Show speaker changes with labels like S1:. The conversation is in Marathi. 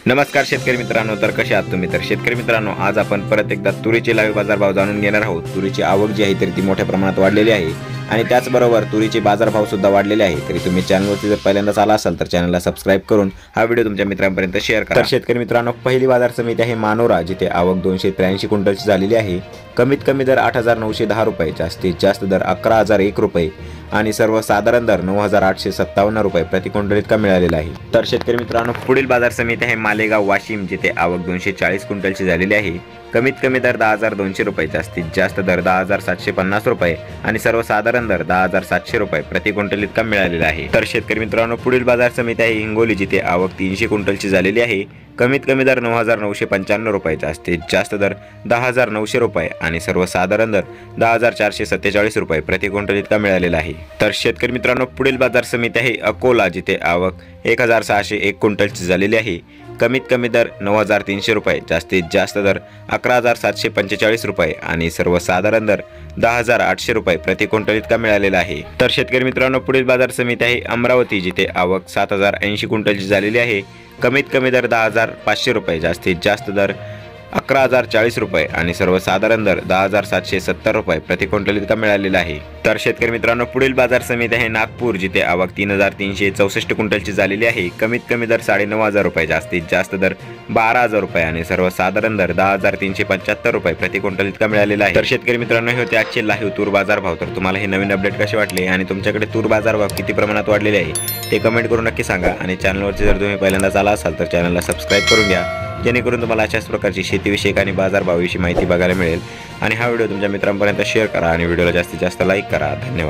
S1: नमस्कार शेतकरी मित्रांनो, तर कसे आहात तुम्ही? तर शेतकरी मित्रांनो, आज आपण परत एकदा तुरीचे लाईव्ह बाजारभाव जाणून घेणार आहोत. तुरीची आवक जी आहे तर ती मोठ्या प्रमाणात वाढलेली आहे आणि त्याचबरोबर तुरीचे बाजारभाव सुद्धा वाढलेले आहे. तरी तुम्ही चॅनलवरती जर पहिल्यांदाच आला असाल तर चॅनलला सबस्क्राईब करून हा व्हिडिओ तुमच्या मित्रांपर्यंत शेअर करा. तर शेतकरी मित्रांनो, पहिली बाजार समिती आहे मानोरा, जिथे आवक 283 क्विंटलची झालेली आहे. कमीत कमी दर 8,910 रुपये, जास्तीत जास्त दर 11,001 रुपये आणि सर्वसाधारण दर 9,857 रुपये प्रति क्विंटल इतका मिळालेला आहे. तर शेतकरी मित्रांनो, पुढील बाजार समिती आहे मालेगाव वाशिम, जिथे आवक 240 क्विंटलची झालेली आहे. कमीत कमी दर 10,200 रुपये, जास्तीत जास्त दर 10,750 रुपये आणि सर्वसाधारण दर 10,700 रुपये प्रति क्विंटल इतका मिळालेला आहे. तर शेतकरी मित्रांनो, पुढील बाजार समिती आहे हिंगोली, जिथे आवक 300 क्विंटलची झालेली आहे. कमीत कमी दर 9,995 रुपये, जास्तीत जास्त दर 10,900 रुपये आणि सर्वसाधारण दर 10,447 रुपये प्रति क्विंटल इतका मिळालेला आहे. तर शेतकरी मित्रांनो, पुढील बाजार समिती आहे अकोला, जिथे आवक 1,601 क्विंटलची झालेली आहे. कमीत कमी दर 9,300 रुपये, जास्तीत जास्त दर 11,745 रुपये आणि सर्वसाधारण दर 10,800 रुपये प्रति क्विंटल इतका मिळालेला आहे. तर शेतकरी मित्रांनो, पुढील बाजार समिती आहे अमरावती, जिथे आवक 7,080 क्विंटलची झालेली आहे. कमीत कमी दर 10,500 रुपये, जास्तीत जास्त दर 11,040 रुपये आणि सर्वसाधारण दर 10,770 रुपये प्रति क्विंटल इतका मिळालेला आहे. तर शेतकरी मित्रांनो, पुढील बाजार समिती आहे नागपूर, जिथे आवक 3,364 क्विंटलची झालेली आहे. कमीत कमी दर 9,500 रुपये, जास्तीत जास्त दर 12,000 रुपये आणि सर्वसाधारण दर 10,375 रुपये प्रति क्विंटल इतका मिळालेला आहे. तर शेतकरी मित्रांनो, हे होते आजचे लाईव्ह तूर बाजारभाव. तर तुम्हाला हे नवीन अपडेट कसे वाटले आणि तुमच्याकडे तूर बाजारभाव किती प्रमाणात वाढलेले आहे ते कमेंट करून नक्की सांगा. आणि चॅनलवरती जर तुम्ही पहिल्यांदाच आला असाल तर चॅनलला सबस्क्राईब करून घ्या, जेणेकरून तुम्हाला अशाच प्रकारची शेतीविषयक आणि बाजारभावाविषयी माहिती बघायला मिळेल. आणि हा व्हिडिओ तुमच्या मित्रांपर्यंत शेअर करा आणि व्हिडिओला जास्तीत जास्त लाईक करा. धन्यवाद.